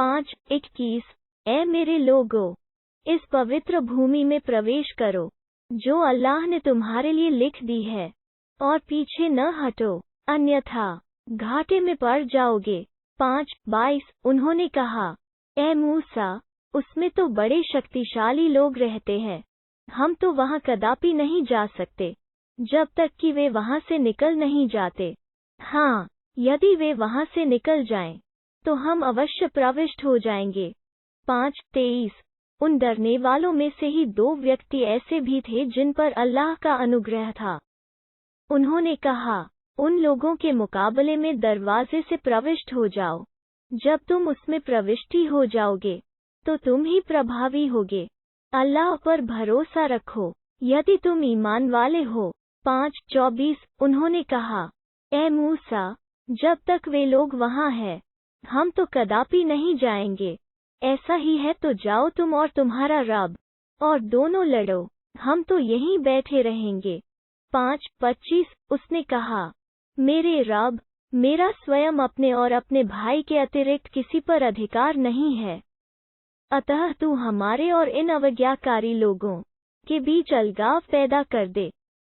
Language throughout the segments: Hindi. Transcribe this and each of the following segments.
5:21 ऐ मेरे लोगों, इस पवित्र भूमि में प्रवेश करो जो अल्लाह ने तुम्हारे लिए लिख दी है, और पीछे न हटो, अन्यथा घाटे में पड़ जाओगे। 5:22 उन्होंने कहा, ए मूसा, उसमें तो बड़े शक्तिशाली लोग रहते हैं, हम तो वहां कदापि नहीं जा सकते जब तक कि वे वहां से निकल नहीं जाते। हाँ, यदि वे वहां से निकल जाएं, तो हम अवश्य प्रविष्ट हो जाएंगे। 5:23 उन डरने वालों में से ही 2 व्यक्ति ऐसे भी थे जिन पर अल्लाह का अनुग्रह था। उन्होंने कहा, उन लोगों के मुकाबले में दरवाजे से प्रविष्ट हो जाओ, जब तुम उसमें प्रविष्टि हो जाओगे तो तुम ही प्रभावी होगे। अल्लाह पर भरोसा रखो यदि तुम ईमान वाले हो। 5:24 उन्होंने कहा, ए मूसा, जब तक वे लोग वहां हैं, हम तो कदापि नहीं जाएंगे। ऐसा ही है तो जाओ तुम और तुम्हारा रब, और दोनों लड़ो, हम तो यहीं बैठे रहेंगे। 5:25 उसने कहा, मेरे रब, मेरा स्वयं अपने और अपने भाई के अतिरिक्त किसी पर अधिकार नहीं है, अतः तू हमारे और इन अवज्ञाकारी लोगों के बीच अलगाव पैदा कर दे।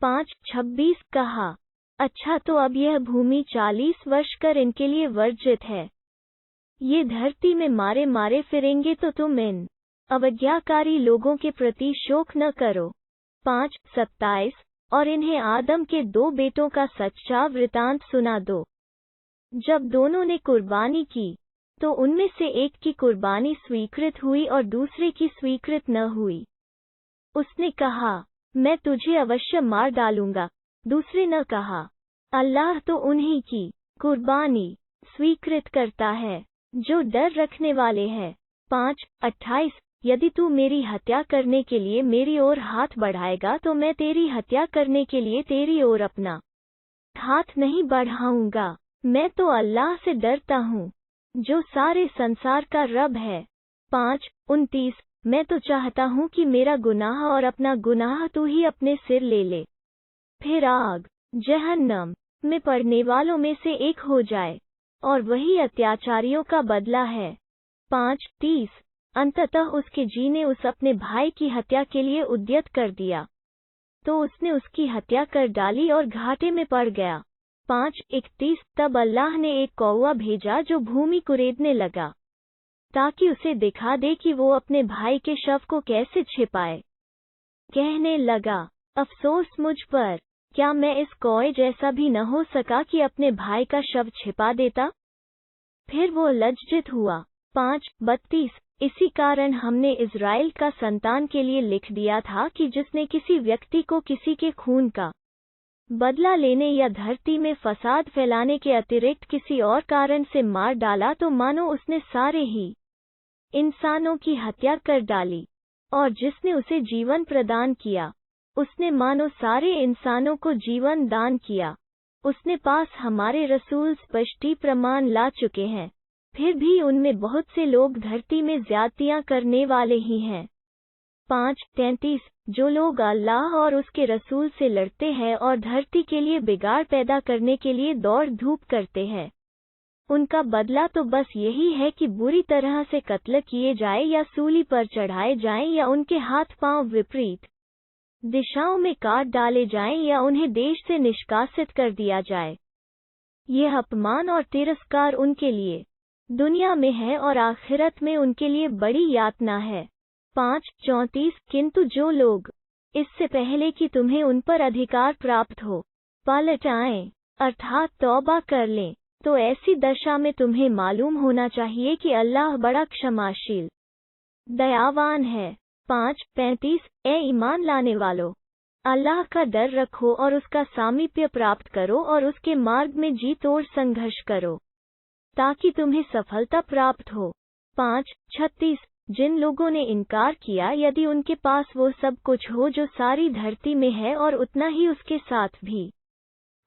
5:26 कहा, अच्छा तो अब यह भूमि 40 वर्ष कर इनके लिए वर्जित है, ये धरती में मारे मारे फिरेंगे, तो तुम इन अवज्ञाकारी लोगों के प्रति शोक न करो। 5:27 और इन्हें आदम के 2 बेटों का सच्चा वृतांत सुना दो। जब दोनों ने कुर्बानी की तो उनमें से एक की कुर्बानी स्वीकृत हुई और दूसरे की स्वीकृत न हुई। उसने कहा, मैं तुझे अवश्य मार डालूंगा। दूसरे ने कहा, अल्लाह तो उन्हीं की कुर्बानी स्वीकृत करता है जो डर रखने वाले हैं। 5:28 यदि तू मेरी हत्या करने के लिए मेरी ओर हाथ बढ़ाएगा तो मैं तेरी हत्या करने के लिए तेरी ओर अपना हाथ नहीं बढ़ाऊंगा। मैं तो अल्लाह से डरता हूँ जो सारे संसार का रब है। 5:29 मैं तो चाहता हूँ कि मेरा गुनाह और अपना गुनाह तू ही अपने सिर ले ले, फिर आग जहन्नम में पड़ने वालों में से एक हो जाए, और वही अत्याचारियों का बदला है। 5:30 अंततः उसके जी ने उस अपने भाई की हत्या के लिए उद्यत कर दिया, तो उसने उसकी हत्या कर डाली और घाटे में पड़ गया। 5:31 तब अल्लाह ने एक कौवा भेजा जो भूमि कुरेदने लगा, ताकि उसे दिखा दे कि वो अपने भाई के शव को कैसे छिपाए। कहने लगा, अफसोस मुझ पर, क्या मैं इस कौए जैसा भी न हो सका कि अपने भाई का शव छिपा देता। फिर वो लज्जित हुआ। 5:32 इसी कारण हमने इज़राइल का संतान के लिए लिख दिया था कि जिसने किसी व्यक्ति को किसी के खून का बदला लेने या धरती में फसाद फैलाने के अतिरिक्त किसी और कारण से मार डाला तो मानो उसने सारे ही इंसानों की हत्या कर डाली, और जिसने उसे जीवन प्रदान किया उसने मानो सारे इंसानों को जीवन दान किया। उसने पास हमारे रसूल स्पष्टी प्रमाण ला चुके हैं, फिर भी उनमें बहुत से लोग धरती में ज्यादतियां करने वाले ही हैं। 5:33 जो लोग अल्लाह और उसके रसूल से लड़ते हैं और धरती के लिए बिगाड़ पैदा करने के लिए दौड़ धूप करते हैं, उनका बदला तो बस यही है कि बुरी तरह से कत्ल किए जाए या सूली पर चढ़ाए जाएं या उनके हाथ पांव विपरीत दिशाओं में काट डाले जाएं या उन्हें देश से निष्कासित कर दिया जाए। यह अपमान और तिरस्कार उनके लिए दुनिया में है और आखिरत में उनके लिए बड़ी यातना है। 5:34 किंतु जो लोग इससे पहले कि तुम्हें उन पर अधिकार प्राप्त हो पलट आएं, अर्थात तौबा कर लें, तो ऐसी दशा में तुम्हें मालूम होना चाहिए कि अल्लाह बड़ा क्षमाशील दयावान है। 5:35 ए ईमान लाने वालों, अल्लाह का डर रखो और उसका सामीप्य प्राप्त करो और उसके मार्ग में जी तोड़ संघर्ष करो, ताकि तुम्हें सफलता प्राप्त हो। 5:36 जिन लोगों ने इनकार किया यदि उनके पास वो सब कुछ हो जो सारी धरती में है और उतना ही उसके साथ भी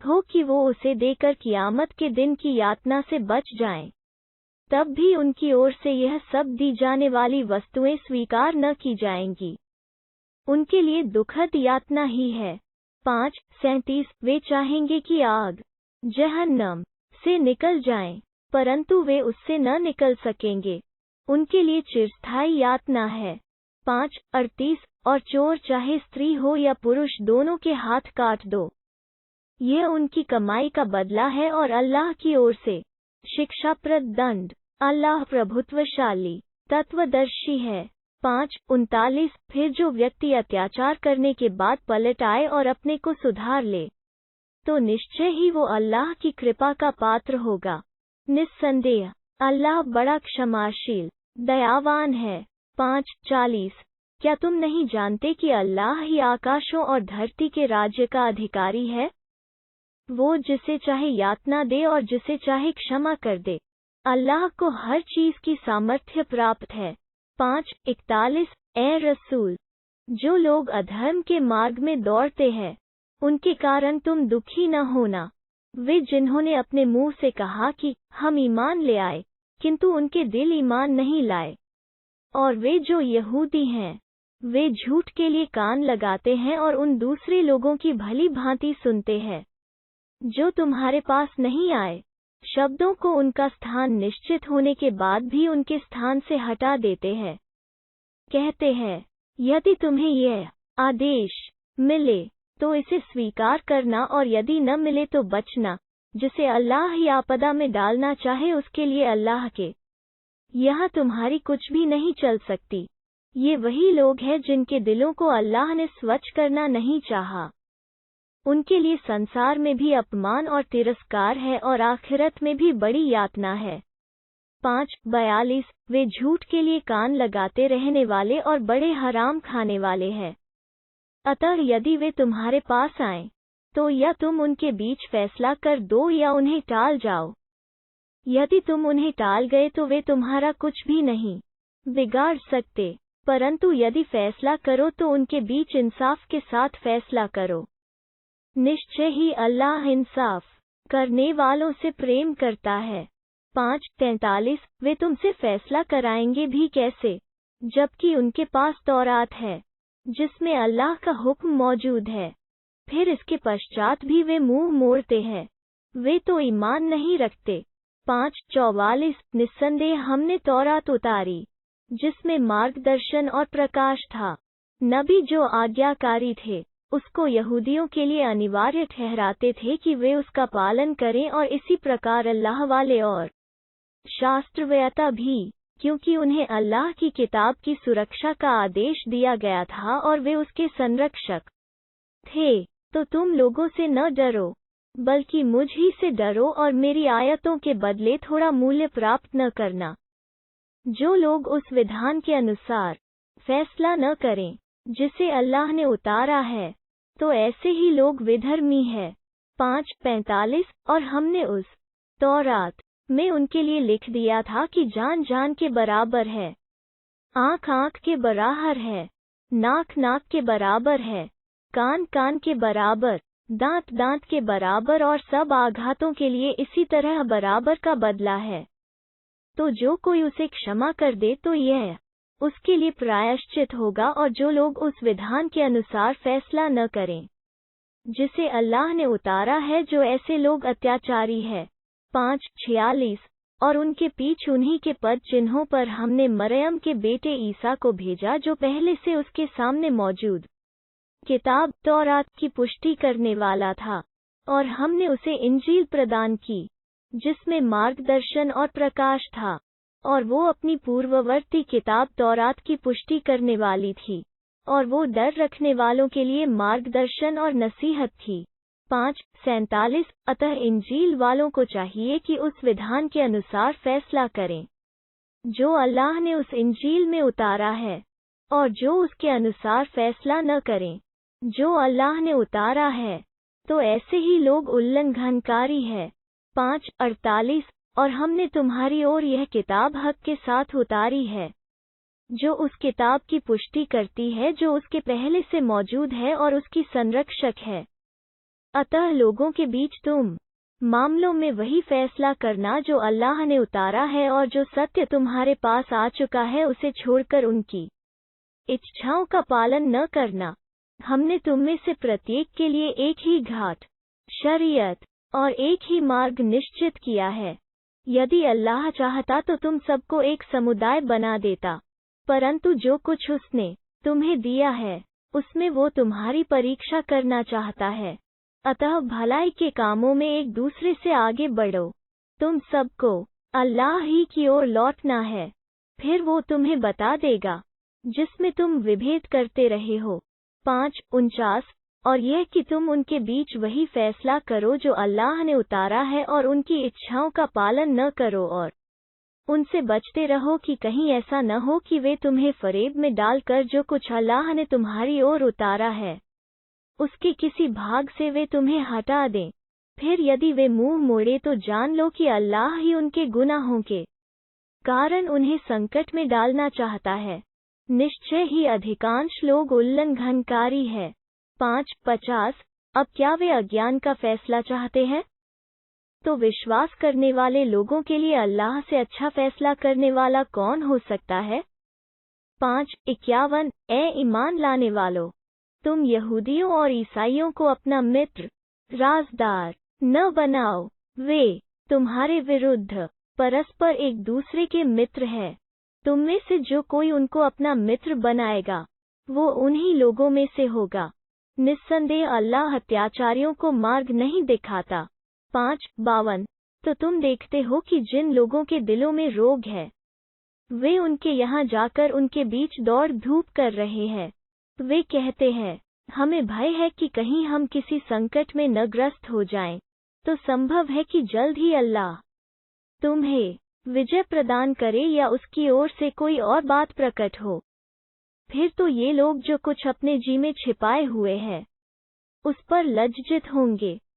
हो कि वो उसे देकर कियामत के दिन की यातना से बच जाएं, तब भी उनकी ओर से यह सब दी जाने वाली वस्तुएं स्वीकार न की जाएंगी, उनके लिए दुखद यातना ही है। 5:37 वे चाहेंगे कि आग जहन्नम से निकल जाएं, परंतु वे उससे न निकल सकेंगे, उनके लिए चिरस्थायी यातना है। 5:38 और चोर चाहे स्त्री हो या पुरुष दोनों के हाथ काट दो। यह उनकी कमाई का बदला है और अल्लाह की ओर से शिक्षाप्रद दंड। अल्लाह प्रभुत्वशाली तत्वदर्शी है। 5:39 फिर जो व्यक्ति अत्याचार करने के बाद पलट आए और अपने को सुधार ले, तो निश्चय ही वो अल्लाह की कृपा का पात्र होगा। निस्संदेह अल्लाह बड़ा क्षमाशील दयावान है। 5:40 क्या तुम नहीं जानते कि अल्लाह ही आकाशों और धरती के राज्य का अधिकारी है? वो जिसे चाहे यातना दे और जिसे चाहे क्षमा कर दे। अल्लाह को हर चीज की सामर्थ्य प्राप्त है। 5:41 ए रसूल, जो लोग अधर्म के मार्ग में दौड़ते हैं, उनके कारण तुम दुखी न होना। वे जिन्होंने अपने मुंह से कहा कि हम ईमान ले आए, किंतु उनके दिल ईमान नहीं लाए। और वे जो यहूदी हैं, वे झूठ के लिए कान लगाते हैं और उन दूसरे लोगों की भली भांति सुनते हैं जो तुम्हारे पास नहीं आए। शब्दों को उनका स्थान निश्चित होने के बाद भी उनके स्थान से हटा देते हैं। कहते हैं, यदि तुम्हें यह आदेश मिले तो इसे स्वीकार करना और यदि न मिले तो बचना। जिसे अल्लाह ही आपदा में डालना चाहे उसके लिए अल्लाह के यहाँ तुम्हारी कुछ भी नहीं चल सकती। ये वही लोग हैं जिनके दिलों को अल्लाह ने स्वच्छ करना नहीं चाहा। उनके लिए संसार में भी अपमान और तिरस्कार है और आखिरत में भी बड़ी यातना है। 5:42 वे झूठ के लिए कान लगाते रहने वाले और बड़े हराम खाने वाले हैं। अतः यदि वे तुम्हारे पास आएं, तो या तुम उनके बीच फैसला कर दो या उन्हें टाल जाओ। यदि तुम उन्हें टाल गए तो वे तुम्हारा कुछ भी नहीं बिगाड़ सकते, परंतु यदि फैसला करो तो उनके बीच इंसाफ के साथ फैसला करो। निश्चय ही अल्लाह इंसाफ करने वालों से प्रेम करता है। 5:43 वे तुमसे फैसला कराएंगे भी कैसे, जबकि उनके पास तौरात है जिसमें अल्लाह का हुक्म मौजूद है। फिर इसके पश्चात भी वे मुंह मोड़ते हैं, वे तो ईमान नहीं रखते। 5:44 निस्संदेह हमने तौरात उतारी जिसमें मार्गदर्शन और प्रकाश था। नबी जो आज्ञाकारी थे उसको यहूदियों के लिए अनिवार्य ठहराते थे कि वे उसका पालन करें और इसी प्रकार अल्लाह वाले और शास्त्रवेत्ता भी, क्योंकि उन्हें अल्लाह की किताब की सुरक्षा का आदेश दिया गया था और वे उसके संरक्षक थे। तो तुम लोगों से न डरो, बल्कि मुझ ही से डरो और मेरी आयतों के बदले थोड़ा मूल्य प्राप्त न करना। जो लोग उस विधान के अनुसार फैसला न करें जिसे अल्लाह ने उतारा है, तो ऐसे ही लोग विधर्मी है। 5:45 और हमने उस तौरात में उनके लिए लिख दिया था कि जान जान के बराबर है, आँख आँख के बराबर है, नाक नाक के बराबर है, कान कान के बराबर, दांत दांत के बराबर और सब आघातों के लिए इसी तरह बराबर का बदला है। तो जो कोई उसे क्षमा कर दे तो यह उसके लिए प्रायश्चित होगा, और जो लोग उस विधान के अनुसार फैसला न करें जिसे अल्लाह ने उतारा है, जो ऐसे लोग अत्याचारी है। 5:46 और उनके पीछ उन्हीं के पद जिन्हों पर हमने मरियम के बेटे ईसा को भेजा, जो पहले से उसके सामने मौजूद किताब तौरात की पुष्टि करने वाला था, और हमने उसे इंजील प्रदान की जिसमें मार्गदर्शन और प्रकाश था, और वो अपनी पूर्ववर्ती किताब तौरात की पुष्टि करने वाली थी, और वो डर रखने वालों के लिए मार्गदर्शन और नसीहत थी। 5:47 अतः इंजील वालों को चाहिए कि उस विधान के अनुसार फैसला करें जो अल्लाह ने उस इंजील में उतारा है, और जो उसके अनुसार फैसला न करें जो अल्लाह ने उतारा है, तो ऐसे ही लोग उल्लंघनकारी है। 5:48 और हमने तुम्हारी ओर यह किताब हक के साथ उतारी है, जो उस किताब की पुष्टि करती है जो उसके पहले से मौजूद है और उसकी संरक्षक है। अतः लोगों के बीच तुम मामलों में वही फैसला करना जो अल्लाह ने उतारा है, और जो सत्य तुम्हारे पास आ चुका है उसे छोड़कर उनकी इच्छाओं का पालन न करना। हमने तुम में से प्रत्येक के लिए एक ही घाट, शरीयत और एक ही मार्ग निश्चित किया है। यदि अल्लाह चाहता तो तुम सबको एक समुदाय बना देता, परंतु जो कुछ उसने तुम्हें दिया है उसमें वो तुम्हारी परीक्षा करना चाहता है। अतः भलाई के कामों में एक दूसरे से आगे बढ़ो। तुम सबको अल्लाह ही की ओर लौटना है, फिर वो तुम्हें बता देगा जिसमें तुम विभेद करते रहे हो। 5:49 और यह कि तुम उनके बीच वही फैसला करो जो अल्लाह ने उतारा है और उनकी इच्छाओं का पालन न करो और उनसे बचते रहो कि कहीं ऐसा न हो कि वे तुम्हें फरेब में डालकर जो कुछ अल्लाह ने तुम्हारी ओर उतारा है उसके किसी भाग से वे तुम्हें हटा दें। फिर यदि वे मुंह मोड़े तो जान लो कि अल्लाह ही उनके गुनाहों के कारण उन्हें संकट में डालना चाहता है। निश्चय ही अधिकांश लोग उल्लंघनकारी है। 5:50 अब क्या वे अज्ञान का फैसला चाहते हैं? तो विश्वास करने वाले लोगों के लिए अल्लाह से अच्छा फैसला करने वाला कौन हो सकता है? 5:51 ए ईमान लाने वालों, तुम यहूदियों और ईसाइयों को अपना मित्र राजदार न बनाओ, वे तुम्हारे विरुद्ध परस्पर एक दूसरे के मित्र है। तुम में से जो कोई उनको अपना मित्र बनाएगा वो उन्हीं लोगों में से होगा। निस्संदेह अल्लाह अत्याचारियों को मार्ग नहीं दिखाता। 5:52 तो तुम देखते हो कि जिन लोगों के दिलों में रोग है वे उनके यहाँ जाकर उनके बीच दौड़ धूप कर रहे हैं। वे कहते हैं, हमें भय है कि कहीं हम किसी संकट में न ग्रस्त हो जाएं। तो संभव है कि जल्द ही अल्लाह तुम्हें विजय प्रदान करे या उसकी ओर से कोई और बात प्रकट हो। फिर तो ये लोग जो कुछ अपने जी में छिपाए हुए हैं उस पर लज्जित होंगे।